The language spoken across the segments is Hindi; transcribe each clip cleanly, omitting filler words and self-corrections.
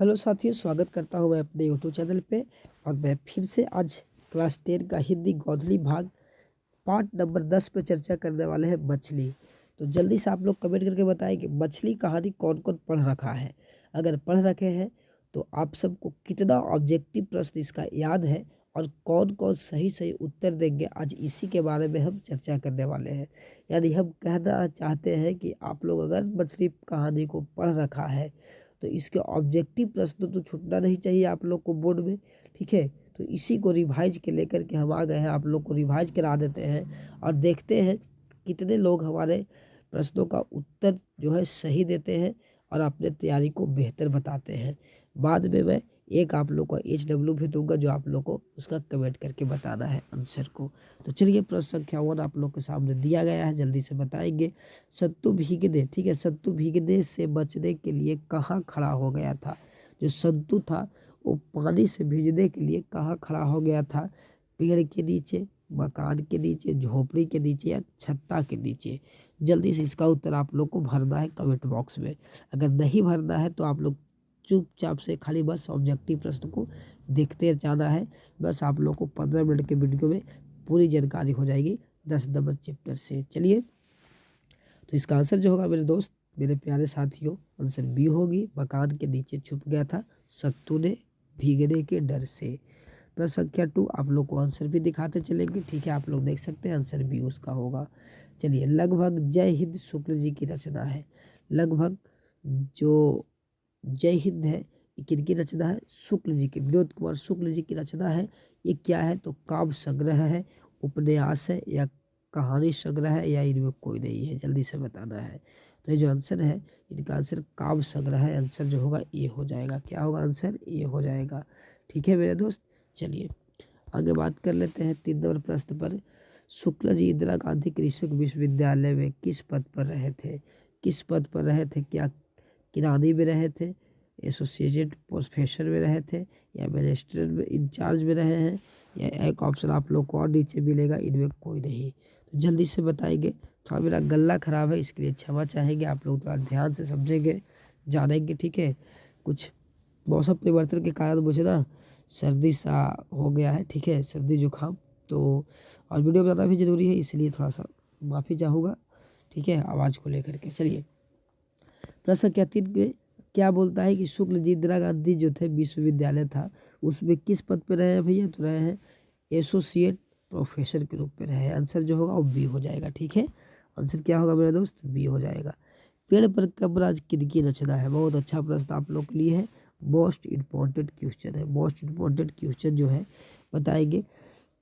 हेलो साथियों, स्वागत करता हूं मैं अपने यूट्यूब चैनल पे। और मैं फिर से आज क्लास 10 का हिंदी गोधली भाग पार्ट नंबर 10 पे चर्चा करने वाले हैं मछली। तो जल्दी से आप लोग कमेंट करके बताएं कि मछली कहानी कौन कौन पढ़ रखा है। अगर पढ़ रखे हैं तो आप सबको कितना ऑब्जेक्टिव प्रश्न इसका याद है और कौन कौन सही सही उत्तर देंगे, आज इसी के बारे में हम चर्चा करने वाले हैं। यानी हम कहना चाहते हैं कि आप लोग अगर मछली कहानी को पढ़ रखा है तो इसके ऑब्जेक्टिव प्रश्न तो छूटना नहीं चाहिए आप लोग को बोर्ड में। ठीक है, तो इसी को रिवाइज के लेकर के हम आ गए हैं, आप लोग को रिवाइज करा देते हैं और देखते हैं कितने लोग हमारे प्रश्नों का उत्तर जो है सही देते हैं और अपने तैयारी को बेहतर बताते हैं। बाद में मैं एक आप लोग को HW भी दूंगा, जो आप लोग को उसका कमेंट करके बताना है आंसर को। तो चलिए, प्रश्न संख्या 1 आप लोग के सामने दिया गया है, जल्दी से बताएंगे। सत्तू भीगने, ठीक है, सत्तू भीगने से बचने के लिए कहाँ खड़ा हो गया था। जो सत्तू था वो पानी से भीगने के लिए कहाँ खड़ा हो गया था? पेड़ के नीचे, मकान के नीचे, झोपड़ी के नीचे या छत्ता के नीचे। जल्दी से इसका उत्तर आप लोग को भरना है कमेंट बॉक्स में। अगर नहीं भरना है तो आप लोग चुपचाप से खाली बस ऑब्जेक्टिव प्रश्न को देखते जाना है। बस आप लोग को 15 मिनट के वीडियो में पूरी जानकारी हो जाएगी 10 नंबर चैप्टर से। चलिए, तो इसका आंसर जो होगा मेरे दोस्त, मेरे प्यारे साथियों, आंसर बी होगी। मकान के नीचे छुप गया था सत्तू ने भीगने के डर से। प्रश्न संख्या 2 आप लोग को आंसर भी दिखाते चलेंगे। ठीक है, आप लोग देख सकते हैं, आंसर बी उसका होगा। चलिए, लगभग जय हिंद शुक्ल जी की रचना है। लगभग जो जय हिंद है ये किनकी रचना है? शुक्ल जी की, विनोद कुमार शुक्ल जी की रचना है। ये क्या है? तो काव्य संग्रह है, उपन्यास है या कहानी संग्रह है या इनमें कोई नहीं है? जल्दी से बताना है। तो ये जो आंसर है, इनका आंसर काव्य संग्रह है। आंसर जो होगा ये हो जाएगा। क्या होगा आंसर? ये हो जाएगा। ठीक है मेरे दोस्त, चलिए आगे बात कर लेते हैं 3 नंबर प्रश्न पर। शुक्ल जी इंदिरा गांधी कृषि विश्वविद्यालय में किस पद पर रहे थे? किस पद पर रहे थे? क्या किरानी में रहे थे, एसोसिएटेड प्रोफेसर में रहे थे या मिनिस्टर में इंचार्ज में रहे हैं, या एक ऑप्शन आप लोग को और नीचे मिलेगा, इनमें कोई नहीं। तो जल्दी से बताएंगे। थोड़ा मेरा गला ख़राब है, इसके लिए क्षमा चाहेंगे। आप लोग थोड़ा ध्यान से समझेंगे, जानेंगे। ठीक है, कुछ मौसम परिवर्तन के कारण मुझे ना सर्दी सा हो गया है। ठीक है, सर्दी जुकाम, तो और वीडियो बनाना भी ज़रूरी है, इसलिए थोड़ा सा माफ़ी चाहूँगा। ठीक है, आवाज़ को लेकर के। चलिए, प्रश्न क्या 3 में क्या बोलता है कि शुक्ल जी इंदिरा गांधी जो थे विश्वविद्यालय था उसमें किस पद पे रहे हैं भैया? तो रहे हैं एसोसिएट प्रोफेसर के रूप में रहे हैं। आंसर जो होगा वो बी हो जाएगा। ठीक है, आंसर क्या होगा मेरे दोस्त? बी हो जाएगा। पेड़ पर कब्र किनकी रचना है? बहुत अच्छा प्रश्न आप लोग के लिए है, मोस्ट इम्पॉर्टेंट क्वेश्चन है। मोस्ट इम्पॉर्टेंट क्वेश्चन जो है बताएंगे।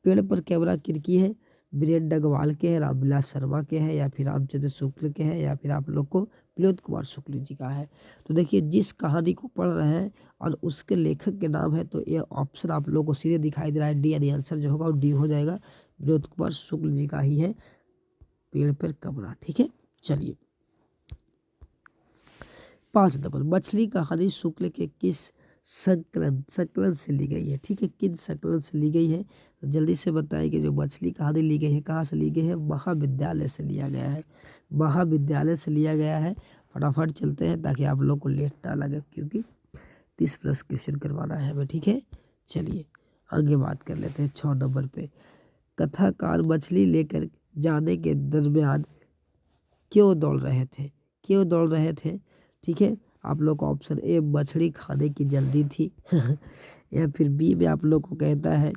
पेड़ पर कैमरा किनकी है? वीरेंद्र अग्रवाल के हैं, रामविलास शर्मा के हैं या फिर रामचंद्र शुक्ल के हैं या फिर आप लोग को विनोद कुमार शुक्ल जी का है। तो देखिए, जिस कहानी को पढ़ रहे हैं और उसके लेखक के नाम है, तो ये ऑप्शन आप लोग को सीधे दिखाई दे रहा है डी, यानी आंसर जो होगा वो डी हो जाएगा। विनोद कुमार शुक्ल जी का ही है पेड़ पर कमरा। ठीक है, चलिए 5 नंबर, मछली कहानी शुक्ल के किस संकलन संकलन से ली गई है? ठीक है, किन संकलन से ली गई है? तो जल्दी से बताइए कि जो मछली कहानी ली गई है कहाँ से ली गई है? महाविद्यालय से लिया गया है। महाविद्यालय से लिया गया है। फटाफट चलते हैं ताकि आप लोग को लेट ना लगे, क्योंकि 30 प्लस क्वेश्चन करवाना है हमें। ठीक है, चलिए आगे बात कर लेते हैं 6 नंबर पे। कथाकार मछली लेकर जाने के दरमियान क्यों दौड़ रहे थे? क्यों दौड़ रहे थे? ठीक है, आप लोग को ऑप्शन ए मछली खाने की जल्दी थी या फिर बी में आप लोग को कहता है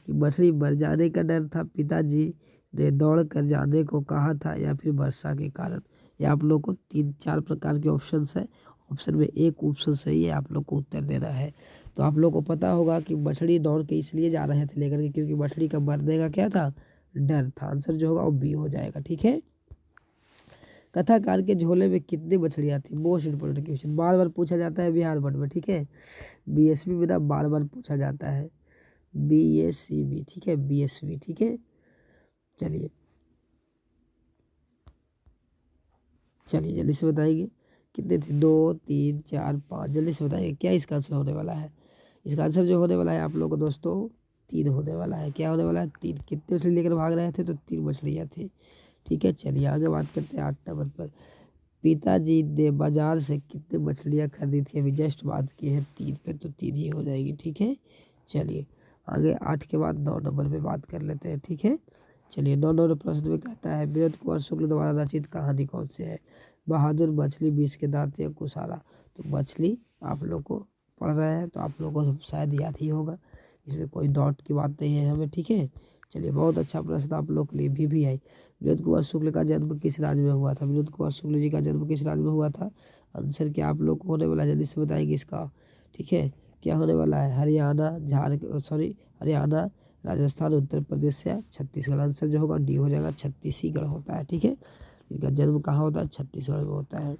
कि मछली मर जाने का डर था, पिताजी ने दौड़ कर जाने को कहा था, या फिर वर्षा के कारण। या आप लोग को 3-4 प्रकार के ऑप्शन है। ऑप्शन में एक ऑप्शन सही है, आप लोग को उत्तर देना है। तो आप लोग को पता होगा कि मछली दौड़ के इसलिए जा रहे थे लेकर के, क्योंकि मछली का मरने का क्या था? डर था। आंसर जो होगा वो बी हो जाएगा। ठीक है, कथाकार के झोले में कितनी मछलियाँ थी? मोस्ट इम्पोर्टेंट क्वेश्चन, बार बार पूछा जाता है बिहार बोर्ड में। ठीक है, बीएसबी में ना बार बार पूछा जाता है, बीएससीबी। ठीक है, बीएसबी। ठीक है, चलिए चलिए जल्दी से बताइए कितने थे? 2, 3, 4, 5। जल्दी से बताइए क्या इसका आंसर होने वाला है। इसका आंसर जो होने वाला है आप लोग को दोस्तों 3 होने वाला है। क्या होने वाला है? 3। कितने मछली लेकर भाग रहे थे? तो 3 मछलियाँ थी। ठीक है, चलिए आगे बात करते हैं 8 नंबर पर। पिताजी ने बाजार से कितने मछलियाँ खरीदी थी, अभी जस्ट बात की है 3 पे, तो 3 ही हो जाएगी। ठीक है, चलिए आगे 8 के बाद 9 नंबर पे बात कर लेते हैं। ठीक है, चलिए 9 नंबर प्रश्न में कहता है विनोद कुमार शुक्ल द्वारा रचित कहानी कौन सी है? बहादुर, मछली, बीस के दांत या कुशारा। तो मछली आप लोग को पढ़ रहे हैं तो आप लोगों को शायद याद ही होगा, इसमें कोई डाउट की बात नहीं है हमें। ठीक है, चलिए बहुत अच्छा प्रश्न आप लोग के लिए भी है। विनोद कुमार शुक्ल का जन्म किस राज्य में हुआ था? विनोद कुमार शुक्ल जी का जन्म किस राज्य में हुआ था? आंसर क्या आप लोग को होने वाला है, जल्दी से बताएंगे इसका। ठीक है, क्या होने वाला है? हरियाणा, हरियाणा, राजस्थान, उत्तर प्रदेश या छत्तीसगढ़। आंसर जो होगा डी हो जाएगा, छत्तीसगढ़ होता है। ठीक है, इनका जन्म कहाँ होता है? छत्तीसगढ़ में होता है।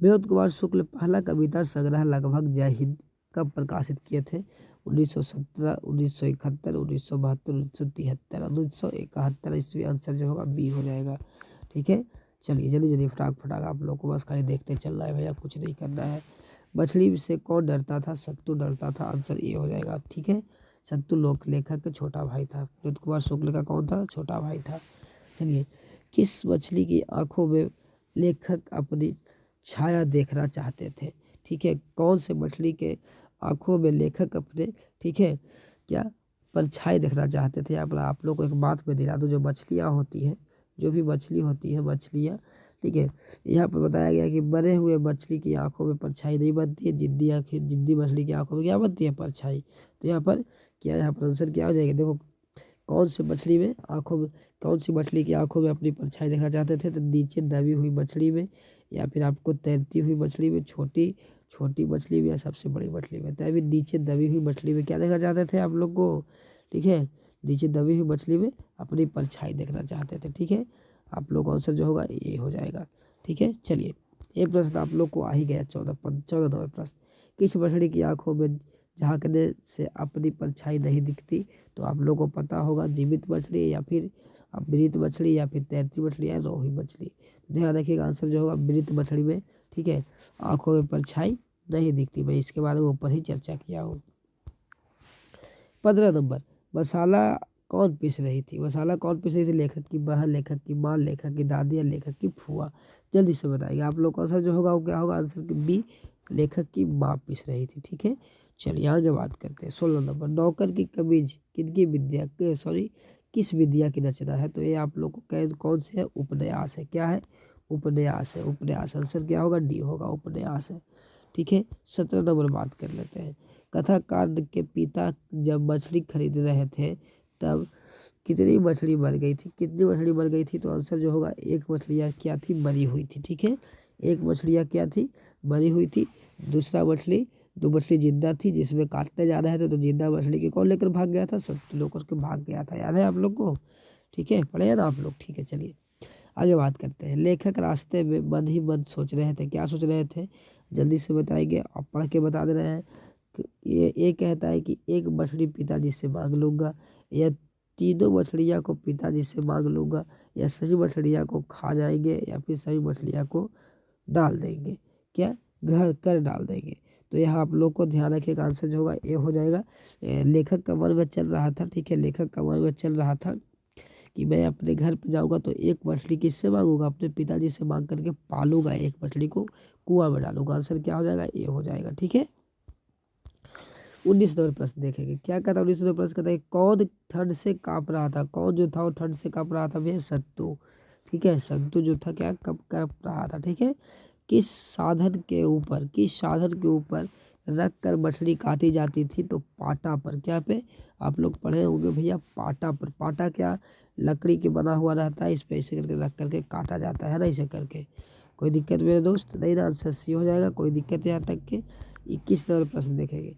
विनोद कुमार शुक्ल पहला कविता संग्रह लगभग जय हिंद कब प्रकाशित किए थे? 1917, 1971, 1972, 1973, 1971 ईस्वी। आंसर जो होगा बी हो जाएगा। ठीक है, चलिए जल्दी जल्दी फटाक आप लोग को बस खाली देखते चलना है भैया, कुछ नहीं करना है। मछली से कौन डरता था? सत्तू डरता था। आंसर ए हो जाएगा। ठीक है, सत्तू लोक लेखक का छोटा भाई था। विनोद कुमार शुक्ल का कौन था? छोटा भाई था। चलिए, किस मछली की आंखों में लेखक अपनी छाया देखना चाहते थे? ठीक है, कौन से मछली के आंखों में लेखक अपने, ठीक है, क्या परछाई देखना चाहते थे? यहाँ पर आप लोग को एक बात मैं दिला दूँ, जो मछलियाँ होती हैं, जो भी मछली होती है मछलियाँ, ठीक है, यहाँ पर बताया गया कि मरे हुए मछली की आंखों में परछाई नहीं बनती है, जिंदी मछली की आंखों में क्या बनती है? परछाई। तो यहाँ पर क्या, यहाँ पर आंसर क्या हो जाएगा? देखो, कौन सी मछली में आंखों में, कौन सी मछली की आंखों में अपनी परछाई देखना चाहते थे? तो नीचे दबी हुई मछली में, या फिर आपको तैरती हुई मछली में, छोटी छोटी मछली में, या सबसे बड़ी मछली में। तो अभी नीचे दबी हुई मछली में क्या देखना चाहते थे आप लोग को? ठीक है, नीचे दबी हुई मछली में अपनी परछाई देखना चाहते थे। ठीक है, आप लोग का आंसर जो होगा ये हो जाएगा। ठीक है, चलिए ये प्रश्न आप लोग को आ ही गया। 14 नंबर प्रश्न, किस मछली की आंखों में झांकने से अपनी परछाई नहीं दिखती? तो आप लोगों को पता होगा, जीवित मछली, या फिर मृत मछली, या फिर तैरती मछली, या रोही मछली। ध्यान रखिएगा, आंसर जो होगा मृत मछली में, ठीक है, आंखों में परछाई नहीं दिखती। मैं इसके बारे में ऊपर ही चर्चा किया हूँ। 15 नंबर, मसाला कौन पीस रही थी? मसाला कौन पीस रही थी? लेखक की बहन, लेखक की माँ, लेखक की दादी, या लेखक की फूआ। जल्दी से बताइए आप लोग का आंसर जो होगा वो क्या होगा? आंसर की बी, लेखक की माँ पीस रही थी। ठीक है, चलिए आगे बात करते हैं। 16 नंबर, नौकर की कमीज किनकी विद्या किस विद्या की रचना है? तो ये आप लोग को कौन से है? उपन्यास है। क्या है? उपन्यास है। उपन्यास, आंसर क्या होगा? डी होगा, उपन्यास है। ठीक है, 17 नंबर बात कर लेते हैं। कथाकार के पिता जब मछली खरीद रहे थे तब कितनी मछली मर गई थी? कितनी मछली मर गई थी? तो आंसर जो होगा, एक मछलियाँ क्या थी? मरी हुई थी। ठीक है, एक मछलियाँ क्या थी? मरी हुई थी। दो मछली जिंदा थी, जिसमें काटने जा रहे थे तो जिंदा मछली के कौन लेकर भाग गया था? सत्तू लेकर के भाग गया था। याद है आप लोग को? ठीक है, पढ़े हैं ना आप लोग? ठीक है, चलिए आगे बात करते हैं। लेखक रास्ते में मन ही मन सोच रहे थे। क्या सोच रहे थे? जल्दी से बताएंगे और पढ़ के बता दे रहे हैं। ये कहता है कि एक मछली पिताजी से मांग लूंगा, या तीनों मछलियाँ को पिताजी से मांग लूंगा, या सभी मछलियाँ को खा जाएंगे, या फिर सभी मछलियाँ को डाल देंगे। क्या? घर कर डाल देंगे। तो यहाँ आप लोग को ध्यान रखिएगा, आंसर जो होगा ये हो जाएगा। लेखक का मन में चल रहा था, ठीक है, लेखक का मन में चल रहा था कि मैं अपने घर पे जाऊंगा तो एक मछली किससे मांगूंगा? अपने पिताजी से मांग करके पालूंगा, एक मछली को कुआं में डालूंगा। आंसर क्या हो जाएगा? ये हो जाएगा। ठीक है, 19 नंबर प्रश्न देखेंगे। क्या कहता है 19 नंबर प्रश्न? कहता है कौन ठंड से कांप रहा था? कौन जो था वो ठंड से कांप रहा था? भैया सत्तू। ठीक है, सत्तू जो था क्या कांप रहा था? ठीक है, किस साधन के ऊपर रख कर मछली काटी जाती थी? तो पाटा पर। क्या पे? आप लोग पढ़े होंगे भैया, पाटा पर। पाटा क्या? लकड़ी के बना हुआ रहता है, इस पे ऐसे करके रख करके काटा जाता है ना, ऐसे करके। कोई दिक्कत मेरे दोस्त? नहीं ना, आंसर सी हो जाएगा। कोई दिक्कत यहाँ तक के? 21 नंबर प्रश्न देखेंगे।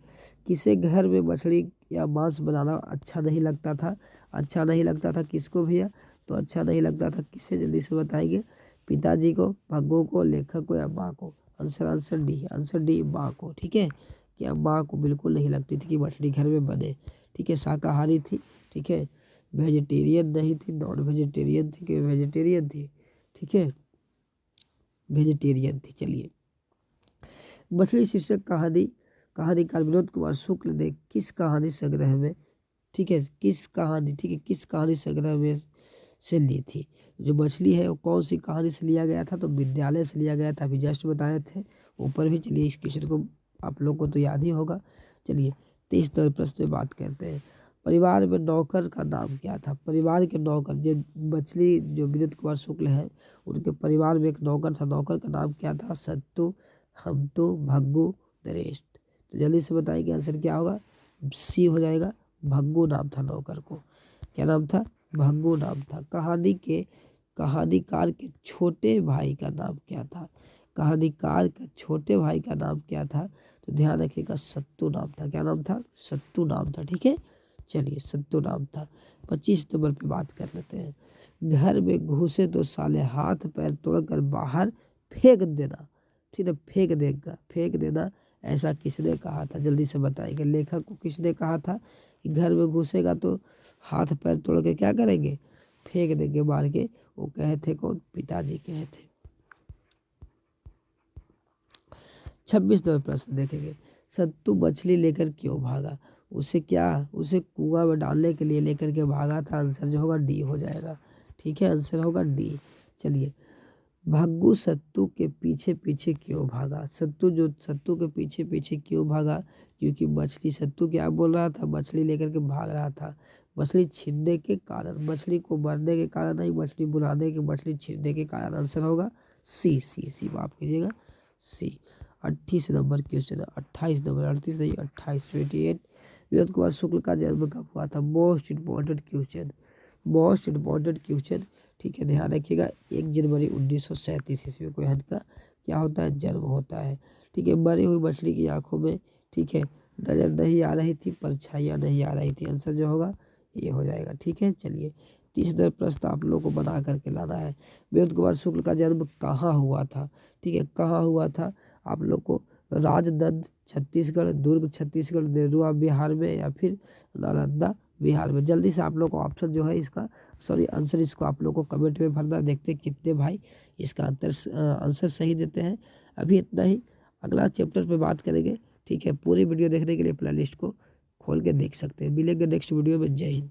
किसे घर में मछली या मांस बनाना अच्छा नहीं लगता था? अच्छा नहीं लगता था किसको भैया? तो अच्छा नहीं लगता था किसे? जल्दी से बताएंगे। पिताजी को, भग्गू को, लेखक को, या माँ को? आंसर डी, आंसर डी, माँ को। ठीक है, क्या माँ को बिल्कुल नहीं लगती थी कि मछली घर में बने। ठीक है, शाकाहारी थी। ठीक है, वेजिटेरियन नहीं थी, नॉन वेजिटेरियन थी कि वेजिटेरियन थी? ठीक है, वेजिटेरियन थी। चलिए, मछली शीर्षक कहानीकार विनोद कुमार शुक्ल ने किस कहानी संग्रह में, ठीक है, किस कहानी संग्रह में से ली थी? जो मछली है वो कौन सी कहानी से लिया गया था, तो विद्यालय से लिया गया था, अभी जस्ट बताए थे ऊपर भी। चलिए इस क्वेश्चन को आप लोग को तो याद ही होगा। चलिए 23 नंबर प्रश्न में बात करते हैं। परिवार में नौकर का नाम क्या था? परिवार के नौकर जो मछली जो विनोद कुमार शुक्ल है उनके परिवार में एक नौकर था, नौकर का नाम क्या था? सत्तू, हमतू, भग्गू, नरेश। तो जल्दी से बताइए आंसर क्या होगा? सी हो जाएगा, भग्गू नाम था नौकर को। क्या नाम था? भग्गू नाम था। कहानीकार के छोटे भाई का नाम क्या था? कहानीकार का छोटे भाई का नाम क्या था? तो ध्यान रखिएगा, सत्तू नाम था। क्या नाम था? सत्तू नाम था। ठीक है, चलिए सत्तू नाम था। 25 नंबर पे बात कर लेते हैं। घर में घुसे तो साले हाथ पैर तोड़कर बाहर फेंक देना। ठीक है, फेंक देना ऐसा किसने कहा था? जल्दी से बताइएगा, लेखक को किसने कहा था कि घर में घुसेगा तो हाथ पैर तोड़ के क्या करेंगे? फेंक देंगे मार के। वो कहे थे कौन? पिताजी कहे थे। 26 नंबर प्रश्न देखेंगे। सत्तू मछली लेकर क्यों भागा? उसे कुआं में डालने के लिए लेकर के भागा था। आंसर जो होगा डी हो जाएगा। ठीक है, आंसर होगा डी। चलिए, भग्गू सत्तू के पीछे पीछे क्यों भागा? सत्तू के पीछे पीछे क्यों भागा? क्योंकि मछली, सत्तू क्या बोल रहा था? मछली लेकर के भाग रहा था। मछली छीनने के कारण, मछली को मरने के कारण नहीं, मछली बुलाने के, मछली छीनने के कारण। आंसर होगा सी। सी माफ कीजिएगा, सी। 28 नंबर क्वेश्चन, 28 नंबर, 38 नहीं 28, 28। विनोद कुमार शुक्ल का जन्म कब हुआ था? Most important question. ठीक है, ध्यान रखिएगा, 1 जनवरी 1937 ईस्वी को इनका क्या होता है? जन्म होता है। ठीक है, मरी हुई मछली की आंखों में, ठीक है, नजर नहीं आ रही थी, परछाइयाँ नहीं आ रही थी। आंसर जो होगा ये हो जाएगा। ठीक है, चलिए 30 नंबर प्रश्न आप लोग को बना करके लाना है। विनोद कुमार शुक्ल का जन्म कहाँ हुआ था? ठीक है, कहाँ हुआ था? आप लोग को राजनंद छत्तीसगढ़, दुर्ग छत्तीसगढ़, नेरुआ बिहार में, या फिर नालंदा बिहार में। जल्दी से आप लोग को ऑप्शन जो है इसका, सॉरी आंसर, इसको आप लोग को कमेंट में भरना। देखते हैं कितने भाई इसका आंसर सही देते हैं। अभी इतना ही, अगला चैप्टर पे बात करेंगे। ठीक है, पूरी वीडियो देखने के लिए प्ले लिस्ट को खोल के देख सकते हैं। मिलेंगे नेक्स्ट वीडियो में। जय हिंद।